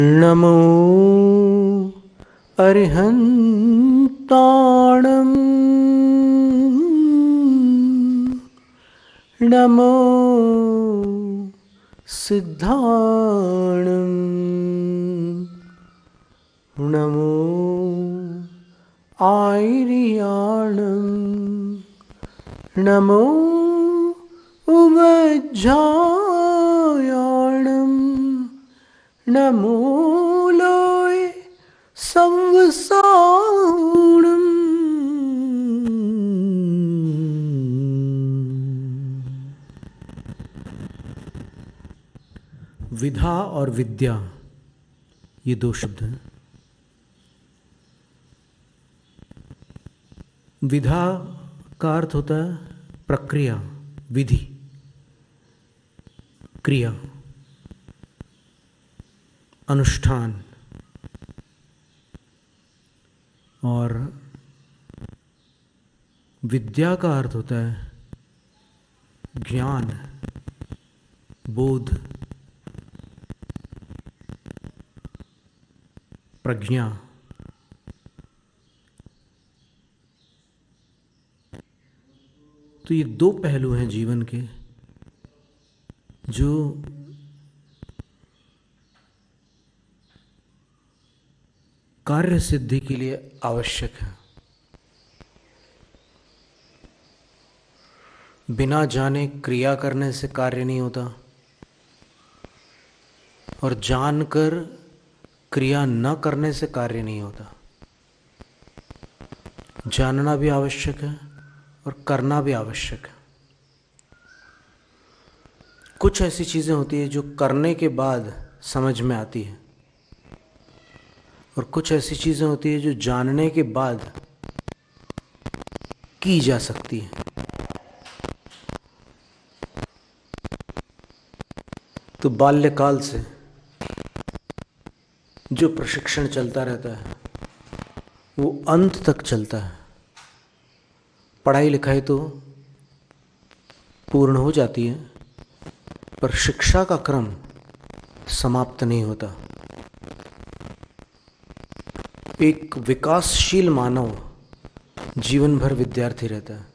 नमो अरिहन्ताणं नमो सिद्धाणं नमो आयर्याणं नमो उमज्झायाणं नमो लोय संवसाणं विधा और विद्या, ये दो शब्द हैं। विधा का अर्थ होता है प्रक्रिया, विधि, क्रिया, अनुष्ठान। और विद्या का अर्थ होता है ज्ञान, बोध, प्रज्ञा। तो ये दो पहलू हैं जीवन के जो कार्य सिद्धि के लिए आवश्यक है। बिना जाने क्रिया करने से कार्य नहीं होता और जानकर क्रिया न करने से कार्य नहीं होता। जानना भी आवश्यक है और करना भी आवश्यक है। कुछ ऐसी चीज़ें होती है जो करने के बाद समझ में आती है और कुछ ऐसी चीज़ें होती है जो जानने के बाद की जा सकती है। तो बाल्यकाल से जो प्रशिक्षण चलता रहता है वो अंत तक चलता है। पढ़ाई लिखाई तो पूर्ण हो जाती है पर शिक्षा का क्रम समाप्त नहीं होता। एक विकासशील मानव जीवन भर विद्यार्थी रहता है।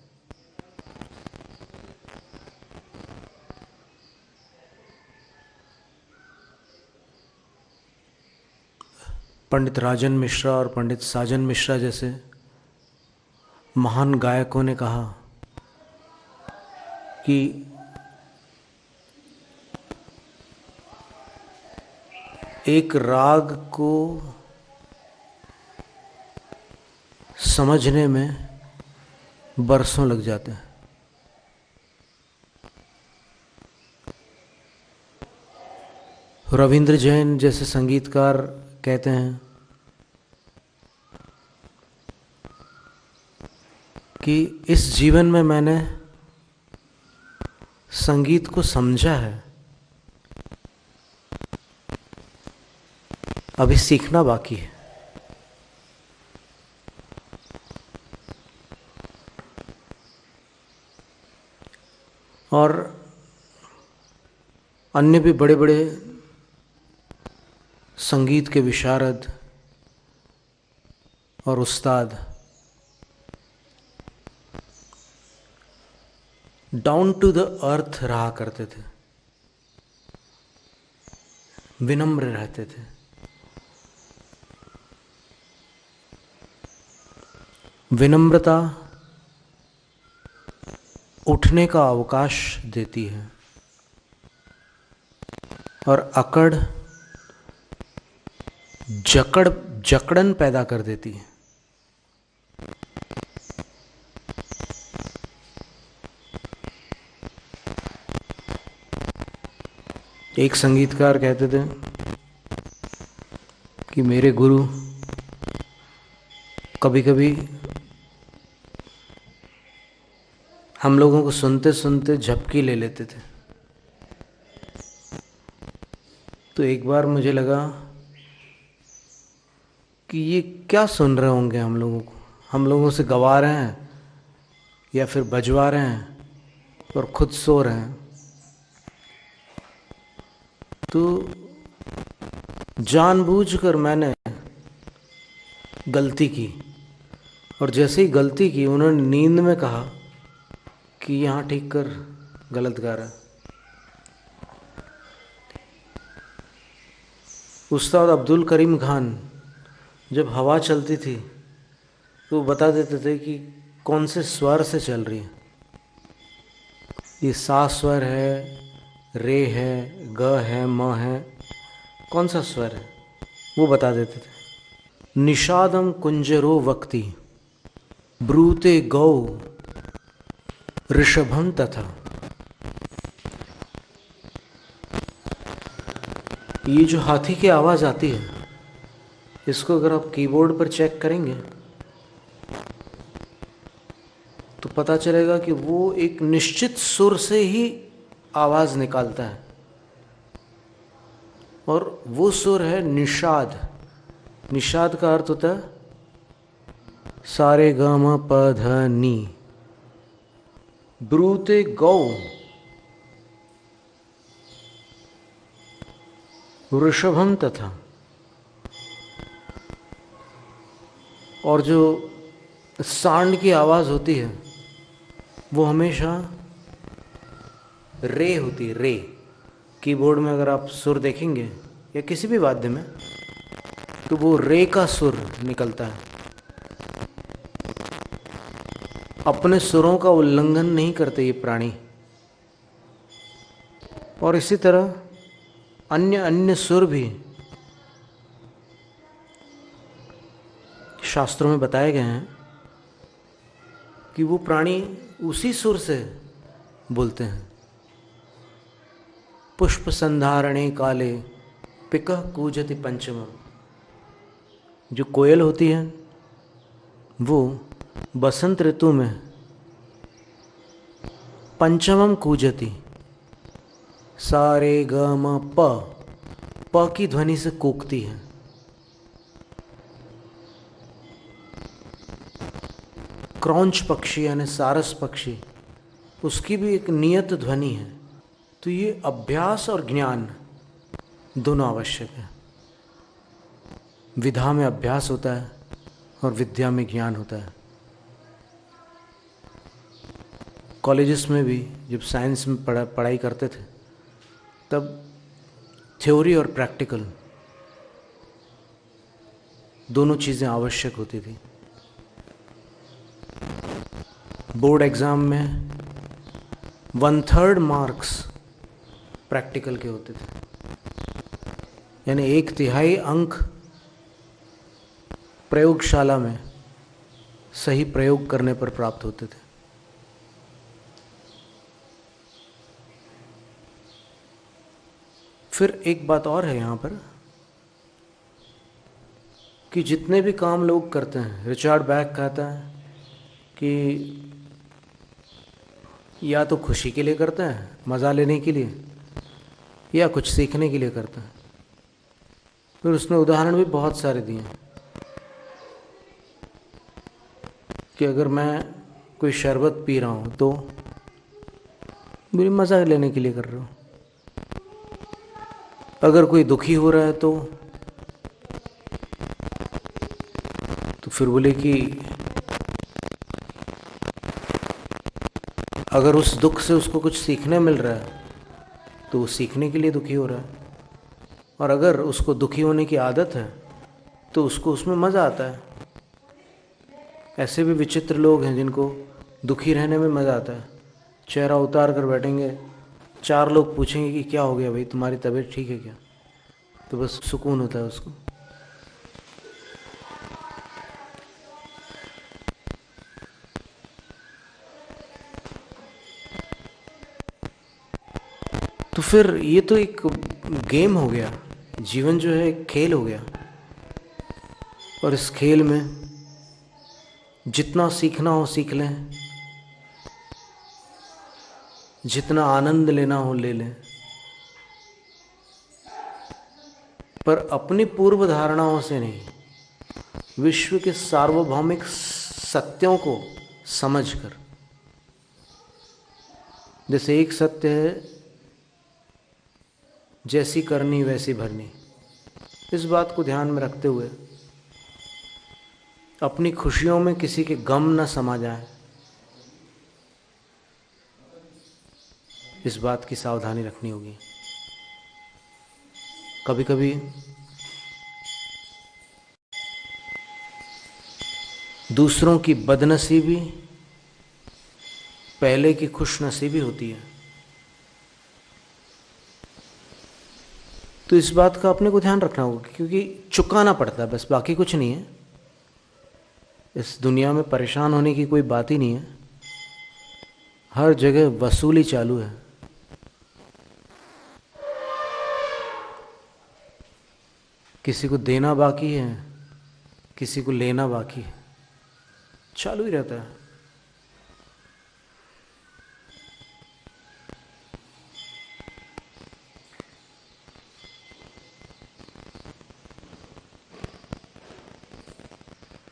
पंडित राजन मिश्रा और पंडित साजन मिश्रा जैसे महान गायकों ने कहा कि एक राग को समझने में बरसों लग जाते हैं। रविंद्र जैन जैसे संगीतकार कहते हैं कि इस जीवन में मैंने संगीत को समझा है, अभी सीखना बाकी है। और अन्य भी बड़े बड़े संगीत के विशारद और उस्ताद डाउन टू द अर्थ रहा करते थे, विनम्र रहते थे। विनम्रता उठने का अवकाश देती है और अकड़ जकड़न पैदा कर देती है। एक संगीतकार कहते थे कि मेरे गुरु कभी कभी हम लोगों को सुनते सुनते झपकी ले लेते थे। तो एक बार मुझे लगा कि ये क्या सुन रहे होंगे हम लोगों को, हम लोगों से गवा रहे हैं या फिर बजवा रहे हैं और खुद सो रहे हैं। तो जानबूझकर मैंने गलती की, और जैसे ही गलती की उन्होंने नींद में कहा कि यहाँ ठीक कर, गलत गा रहा है। उस्ताद अब्दुल करीम खान जब हवा चलती थी तो वो बता देते थे कि कौन से स्वर से चल रही है। ये सा स्वर है, रे है, ग है, म है, कौन सा स्वर है वो बता देते थे। निषादम कुंजरो वक्ति ब्रूते गौ ऋषभम तथा। ये जो हाथी की आवाज़ आती है, इसको अगर आप कीबोर्ड पर चेक करेंगे तो पता चलेगा कि वो एक निश्चित सुर से ही आवाज़ निकालता है, और वो सुर है निषाद। निषाद का अर्थ होता है सारे ग म प ध नी। ब्रूते गौ ऋषभम तथा। और जो सांड की आवाज़ होती है वो हमेशा रे होती है, रे। कीबोर्ड में अगर आप सुर देखेंगे या किसी भी वाद्य में तो वो रे का सुर निकलता है। अपने सुरों का उल्लंघन नहीं करते ये प्राणी। और इसी तरह अन्य अन्य सुर भी शास्त्रों में बताए गए हैं कि वो प्राणी उसी सुर से बोलते हैं। पुष्प संधारणे काले पिकः कूजति पंचमम। जो कोयल होती है वो बसंत ऋतु में पंचमम कूजति, सारे ग म प की ध्वनि से कूकती है। क्रौंच पक्षी यानी सारस पक्षी, उसकी भी एक नियत ध्वनि है। तो ये अभ्यास और ज्ञान दोनों आवश्यक है। विधा में अभ्यास होता है और विद्या में ज्ञान होता है। कॉलेजेस में भी जब साइंस में पढ़ाई करते थे तब थ्योरी और प्रैक्टिकल दोनों चीज़ें आवश्यक होती थी। बोर्ड एग्ज़ाम में 1/3 मार्क्स प्रैक्टिकल के होते थे, यानी 1/3 अंक प्रयोगशाला में सही प्रयोग करने पर प्राप्त होते थे। फिर एक बात और है यहाँ पर कि जितने भी काम लोग करते हैं, रिचर्ड बैक कहता है कि या तो खुशी के लिए करते हैं, मज़ा लेने के लिए, या कुछ सीखने के लिए करते हैं। फिर उसने उदाहरण भी बहुत सारे दिए हैं कि अगर मैं कोई शरबत पी रहा हूँ तो मेरी मज़ा लेने के लिए कर रहा हूँ। अगर कोई दुखी हो रहा है तो फिर बोले कि अगर उस दुख से उसको कुछ सीखने मिल रहा है तो वो सीखने के लिए दुखी हो रहा है, और अगर उसको दुखी होने की आदत है तो उसको उसमें मज़ा आता है। ऐसे भी विचित्र लोग हैं जिनको दुखी रहने में मज़ा आता है। चेहरा उतार कर बैठेंगे, 4 लोग पूछेंगे कि क्या हो गया भाई, तुम्हारी तबीयत ठीक है क्या, तो बस सुकून होता है उसको। तो फिर ये तो एक गेम हो गया, जीवन जो है एक खेल हो गया, और इस खेल में जितना सीखना हो सीख लें, जितना आनंद लेना हो ले लें, पर अपनी पूर्व धारणाओं से नहीं, विश्व के सार्वभौमिक सत्यों को समझकर। जैसे एक सत्य है, जैसी करनी वैसी भरनी। इस बात को ध्यान में रखते हुए अपनी खुशियों में किसी के गम न समा जाए, इस बात की सावधानी रखनी होगी। कभी कभी दूसरों की बदनसीबी पहले की खुशनसीबी होती है। तो इस बात का अपने को ध्यान रखना होगा, क्योंकि चुकाना पड़ता है, बस बाकी कुछ नहीं है। इस दुनिया में परेशान होने की कोई बात ही नहीं है। हर जगह वसूली चालू है। किसी को देना बाकी है, किसी को लेना बाकी है, चालू ही रहता है।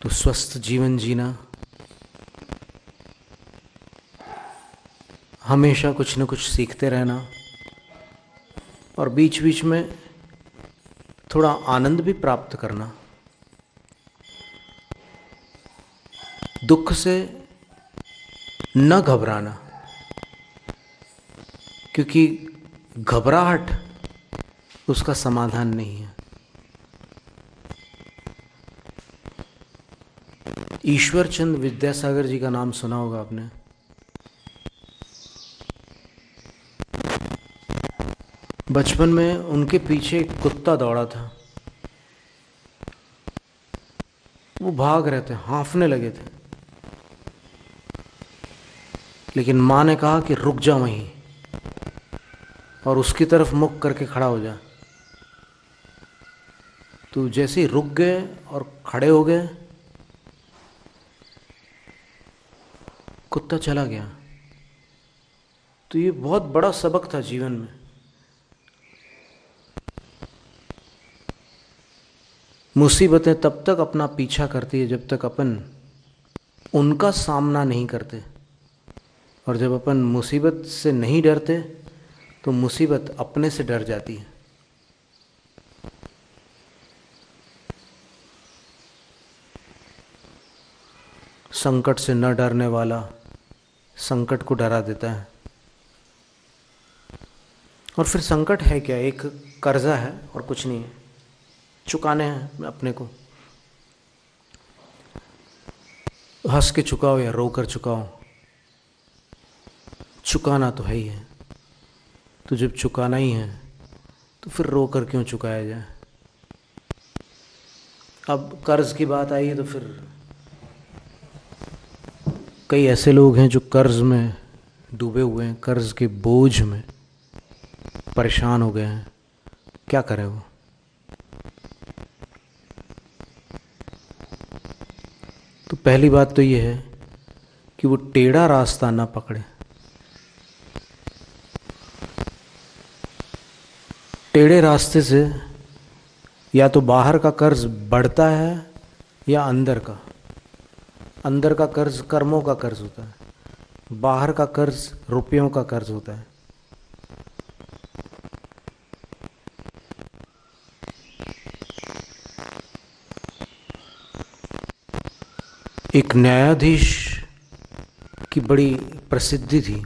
तो स्वस्थ जीवन जीना, हमेशा कुछ न कुछ सीखते रहना, और बीच बीच में थोड़ा आनंद भी प्राप्त करना। दुख से न घबराना, क्योंकि घबराहट उसका समाधान नहीं है। ईश्वर चंद विद्यासागर जी का नाम सुना होगा आपने। बचपन में उनके पीछे एक कुत्ता दौड़ा था। वो भाग रहे थे, हाँफने लगे थे, लेकिन माँ ने कहा कि रुक जा वहीं और उसकी तरफ मुख करके खड़ा हो जा। तो जैसे ही रुक गए और खड़े हो गए, कुत्ता चला गया। तो ये बहुत बड़ा सबक था जीवन में। मुसीबतें तब तक अपना पीछा करती है जब तक अपन उनका सामना नहीं करते, और जब अपन मुसीबत से नहीं डरते तो मुसीबत अपने से डर जाती है। संकट से न डरने वाला संकट को डरा देता है। और फिर संकट है क्या? एक कर्जा है और कुछ नहीं है, चुकाने हैं अपने को। हंस के चुकाओ या रो कर चुकाओ, चुकाना तो है ही है। तो जब चुकाना ही है तो फिर रो कर क्यों चुकाया जाए। अब कर्ज की बात आई है तो फिर कई ऐसे लोग हैं जो कर्ज में डूबे हुए हैं, कर्ज के बोझ में परेशान हो गए हैं। क्या करें वो? तो पहली बात तो ये है कि वो टेढ़ा रास्ता ना पकड़े। टेढ़े रास्ते से या तो बाहर का कर्ज बढ़ता है या अंदर का। अंदर का कर्ज कर्मों का कर्ज होता है, बाहर का कर्ज रुपयों का कर्ज होता है। एक न्यायाधीश की बड़ी प्रसिद्धि थी,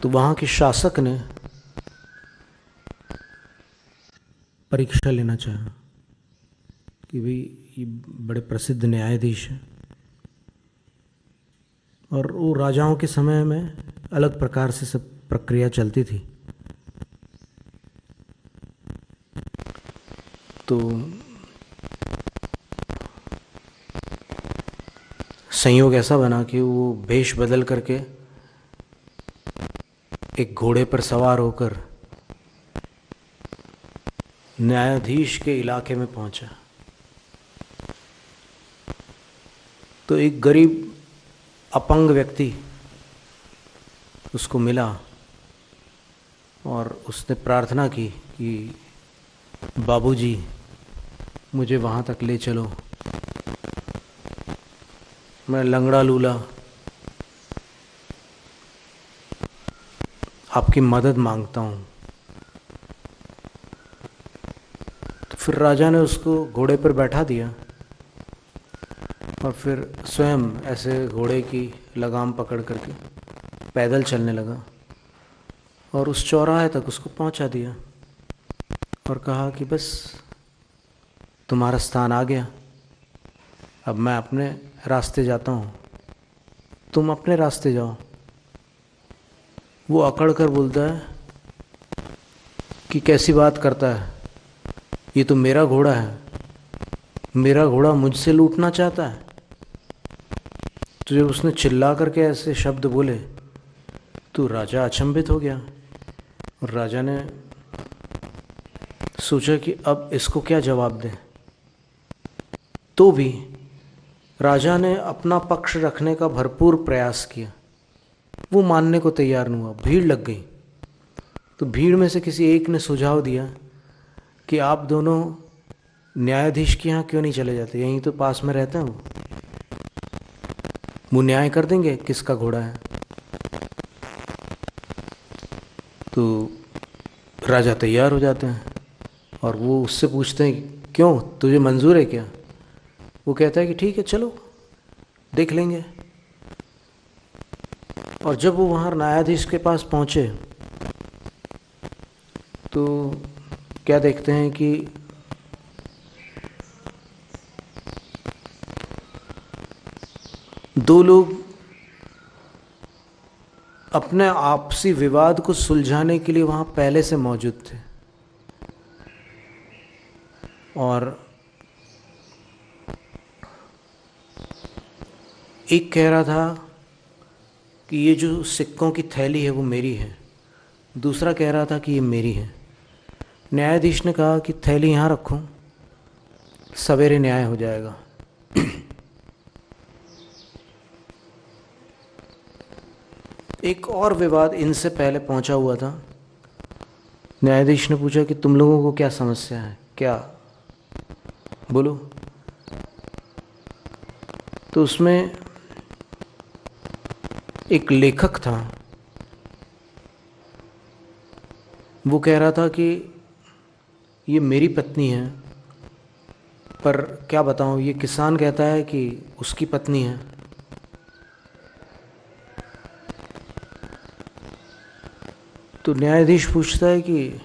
तो वहाँ के शासक ने परीक्षा लेना चाहा कि भाई ये बड़े प्रसिद्ध न्यायाधीश हैं, और वो राजाओं के समय में अलग प्रकार से सब प्रक्रिया चलती थी। तो संयोग ऐसा बना कि वो भेष बदल करके एक घोड़े पर सवार होकर न्यायाधीश के इलाके में पहुंचा। तो एक गरीब अपंग व्यक्ति उसको मिला और उसने प्रार्थना की कि बाबूजी मुझे वहाँ तक ले चलो, मैं लंगड़ा लूला आपकी मदद मांगता हूँ। फिर राजा ने उसको घोड़े पर बैठा दिया और फिर स्वयं ऐसे घोड़े की लगाम पकड़ करके पैदल चलने लगा और उस चौराहे तक उसको पहुंचा दिया और कहा कि बस तुम्हारा स्थान आ गया, अब मैं अपने रास्ते जाता हूँ, तुम अपने रास्ते जाओ। वो अकड़ कर बोलता है कि कैसी बात करता है, ये तो मेरा घोड़ा है, मेरा घोड़ा मुझसे लूटना चाहता है। तो जब उसने चिल्ला करके ऐसे शब्द बोले तो राजा अचंभित हो गया और राजा ने सोचा कि अब इसको क्या जवाब दें। तो भी राजा ने अपना पक्ष रखने का भरपूर प्रयास किया, वो मानने को तैयार नहीं हुआ। भीड़ लग गई तो भीड़ में से किसी एक ने सुझाव दिया कि आप दोनों न्यायाधीश के यहाँ क्यों नहीं चले जाते, यहीं तो पास में रहते हैं, वो न्याय कर देंगे किसका घोड़ा है। तो राजा तैयार हो जाते हैं और वो उससे पूछते हैं क्यों, तुझे मंजूर है क्या? वो कहता है कि ठीक है, चलो देख लेंगे। और जब वो वहाँ न्यायाधीश के पास पहुँचे तो क्या देखते हैं कि दो लोग अपने आपसी विवाद को सुलझाने के लिए वहाँ पहले से मौजूद थे और एक कह रहा था कि ये जो सिक्कों की थैली है वो मेरी है, दूसरा कह रहा था कि ये मेरी है। न्यायाधीश ने कहा कि थैली यहाँ रखो, सवेरे न्याय हो जाएगा। एक और विवाद इनसे पहले पहुंचा हुआ था। न्यायाधीश ने पूछा कि तुम लोगों को क्या समस्या है, क्या बोलो। तो उसमें एक लेखक था, वो कह रहा था कि ये मेरी पत्नी है, पर क्या बताऊं, ये किसान कहता है कि उसकी पत्नी है। तो न्यायाधीश पूछता है कि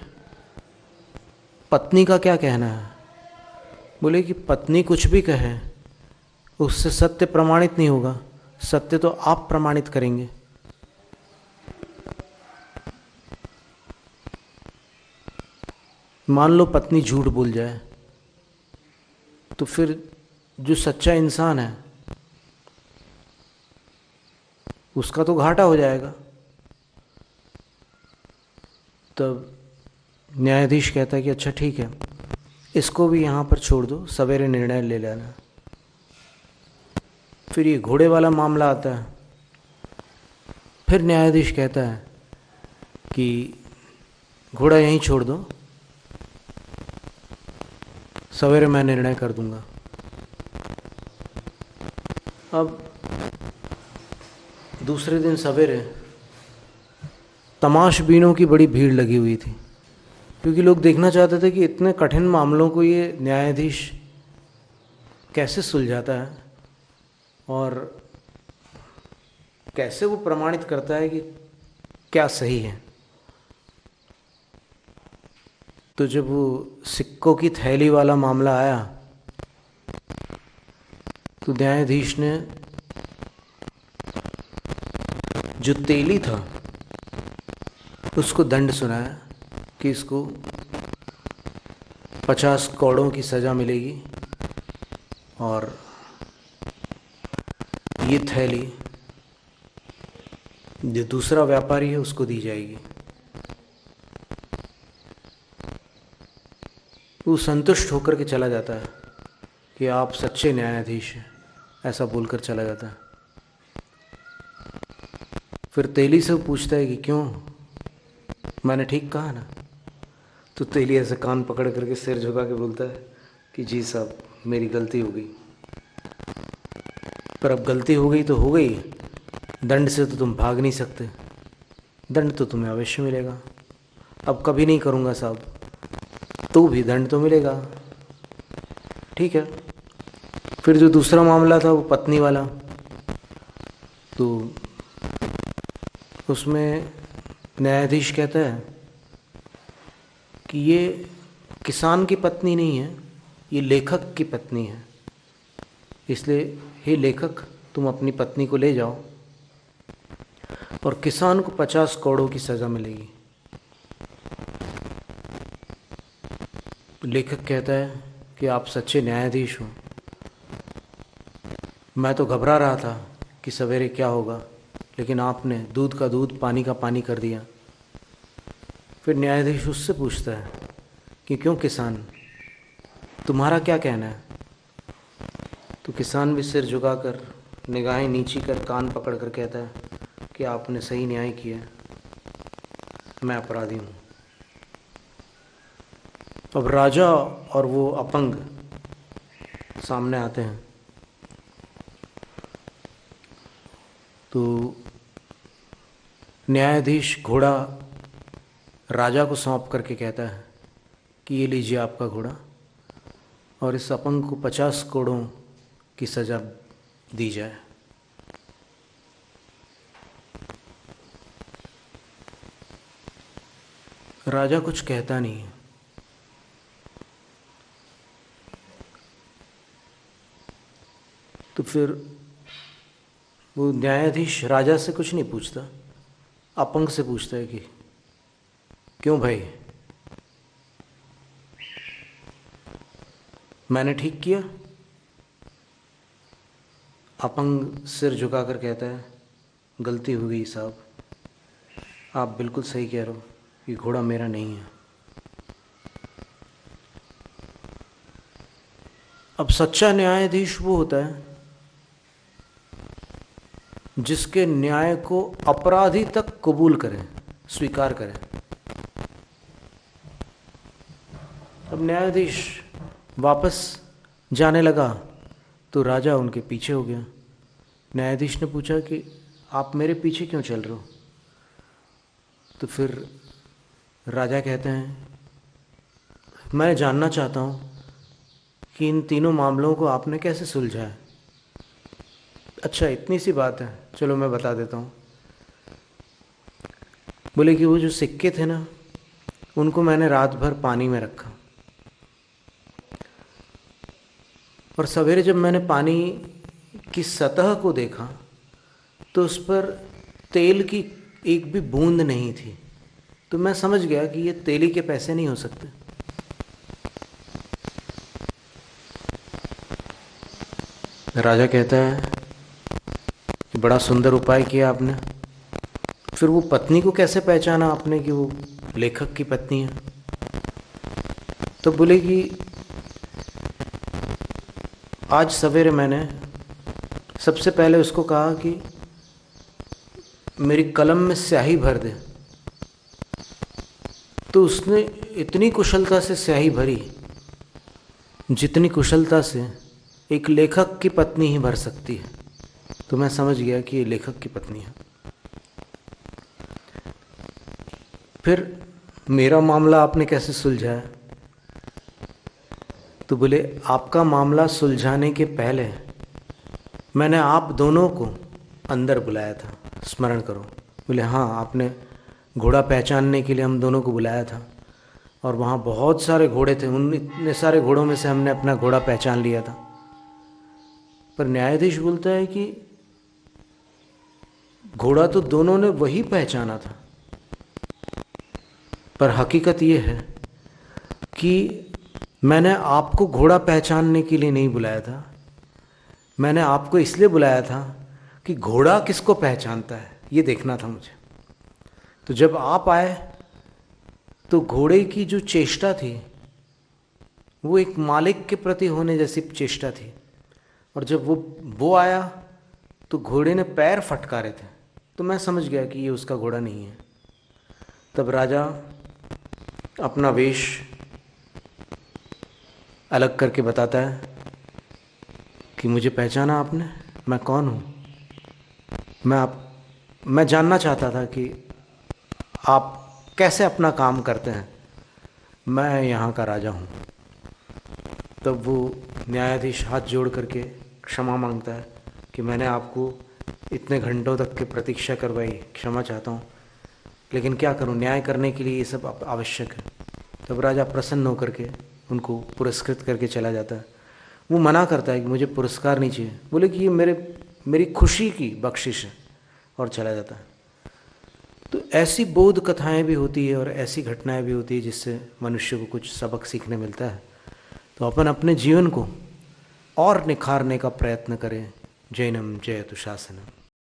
पत्नी का क्या कहना है? बोले कि पत्नी कुछ भी कहे उससे सत्य प्रमाणित नहीं होगा, सत्य तो आप प्रमाणित करेंगे। मान लो पत्नी झूठ बोल जाए तो फिर जो सच्चा इंसान है उसका तो घाटा हो जाएगा। तब न्यायाधीश कहता है कि अच्छा ठीक है, इसको भी यहाँ पर छोड़ दो, सवेरे निर्णय ले लेना। फिर ये घोड़े वाला मामला आता है। फिर न्यायाधीश कहता है कि घोड़ा यहीं छोड़ दो, सवेरे मैं निर्णय कर दूंगा। अब दूसरे दिन सवेरे तमाशबीनों की बड़ी भीड़ लगी हुई थी, क्योंकि लोग देखना चाहते थे कि इतने कठिन मामलों को ये न्यायाधीश कैसे सुलझाता है और कैसे वो प्रमाणित करता है कि क्या सही है। तो जब वो सिक्कों की थैली वाला मामला आया तो न्यायाधीश ने जो तेली था उसको दंड सुनाया कि इसको 50 कौड़ों की सज़ा मिलेगी और ये थैली जो दूसरा व्यापारी है उसको दी जाएगी। वो संतुष्ट होकर के चला जाता है कि आप सच्चे न्यायाधीश हैं, ऐसा बोलकर चला जाता है। फिर तेली से पूछता है कि क्यों, मैंने ठीक कहा ना? तो तेली ऐसे कान पकड़ करके सिर झुका के बोलता है कि जी साहब, मेरी गलती हो गई, पर अब गलती हो गई तो हो गई, दंड से तो तुम भाग नहीं सकते, दंड तो तुम्हें अवश्य मिलेगा। अब कभी नहीं करूँगा साहब, तो भी दंड तो मिलेगा। ठीक है। फिर जो दूसरा मामला था वो पत्नी वाला, तो उसमें न्यायाधीश कहता है कि ये किसान की पत्नी नहीं है, ये लेखक की पत्नी है, इसलिए हे लेखक तुम अपनी पत्नी को ले जाओ और किसान को 50 करोड़ की सज़ा मिलेगी। लेखक कहता है कि आप सच्चे न्यायाधीश हो, मैं तो घबरा रहा था कि सवेरे क्या होगा, लेकिन आपने दूध का दूध पानी का पानी कर दिया। फिर न्यायाधीश उससे पूछता है कि क्यों किसान, तुम्हारा क्या कहना है? तो किसान भी सिर झुकाकर निगाहें नीची कर कान पकड़ कर कहता है कि आपने सही न्याय किया, मैं अपराधी हूँ। अब राजा और वो अपंग सामने आते हैं। तो न्यायाधीश घोड़ा राजा को सौंप करके कहता है कि ये लीजिए आपका घोड़ा, और इस अपंग को 50 करोड़ों की सज़ा दी जाए। राजा कुछ कहता नहीं है। तो फिर वो न्यायाधीश राजा से कुछ नहीं पूछता, अपंग से पूछता है कि क्यों भाई, मैंने ठीक किया? अपंग सिर झुकाकर कहता है गलती हो गई साहब, आप बिल्कुल सही कह रहे हो, ये घोड़ा मेरा नहीं है। अब सच्चा न्यायाधीश वो होता है जिसके न्याय को अपराधी तक कबूल करें, स्वीकार करें। अब न्यायाधीश वापस जाने लगा तो राजा उनके पीछे हो गया। न्यायाधीश ने पूछा कि आप मेरे पीछे क्यों चल रहे हो? तो फिर राजा कहते हैं मैं जानना चाहता हूँ कि इन तीनों मामलों को आपने कैसे सुलझा है। अच्छा इतनी सी बात है, चलो मैं बता देता हूँ। बोले कि वो जो सिक्के थे ना, उनको मैंने रात भर पानी में रखा, और सवेरे जब मैंने पानी की सतह को देखा तो उस पर तेल की एक भी बूंद नहीं थी। तो मैं समझ गया कि ये तेली के पैसे नहीं हो सकते। राजा कहता है कि बड़ा सुंदर उपाय किया आपने। फिर वो पत्नी को कैसे पहचाना आपने कि वो लेखक की पत्नी है? तो बोले कि आज सवेरे मैंने सबसे पहले उसको कहा कि मेरी कलम में स्याही भर दे, तो उसने इतनी कुशलता से स्याही भरी जितनी कुशलता से एक लेखक की पत्नी ही भर सकती है। तो मैं समझ गया कि ये लेखक की पत्नी है। फिर मेरा मामला आपने कैसे सुलझाया? तो बोले आपका मामला सुलझाने के पहले मैंने आप दोनों को अंदर बुलाया था, स्मरण करो। बोले हाँ, आपने घोड़ा पहचानने के लिए हम दोनों को बुलाया था, और वहाँ बहुत सारे घोड़े थे, उन इतने सारे घोड़ों में से हमने अपना घोड़ा पहचान लिया था। पर न्यायाधीश बोलता है कि घोड़ा तो दोनों ने वही पहचाना था, पर हकीकत ये है कि मैंने आपको घोड़ा पहचानने के लिए नहीं बुलाया था, मैंने आपको इसलिए बुलाया था कि घोड़ा किसको पहचानता है ये देखना था मुझे। तो जब आप आए तो घोड़े की जो चेष्टा थी वो एक मालिक के प्रति होने जैसी चेष्टा थी, और जब वो आया तो घोड़े ने पैर फटकारे थे, तो मैं समझ गया कि ये उसका घोड़ा नहीं है। तब राजा अपना वेश अलग करके बताता है कि मुझे पहचाना आपने, मैं कौन हूँ? मैं जानना चाहता था कि आप कैसे अपना काम करते हैं, मैं यहाँ का राजा हूँ। तब वो न्यायाधीश हाथ जोड़ करके क्षमा मांगता है कि मैंने आपको इतने घंटों तक की प्रतीक्षा करवाई, क्षमा चाहता हूँ, लेकिन क्या करूँ, न्याय करने के लिए ये सब आवश्यक है। तब राजा प्रसन्न होकर के उनको पुरस्कृत करके चला जाता है। वो मना करता है कि मुझे पुरस्कार नहीं चाहिए, बोले कि ये मेरी खुशी की बख्शिश है, और चला जाता है। तो ऐसी बोध कथाएं भी होती है और ऐसी घटनाएं भी होती है जिससे मनुष्य को कुछ सबक सीखने मिलता है। तो अपन अपने जीवन को और निखारने का प्रयत्न करें। जैनम जयतु शासनम।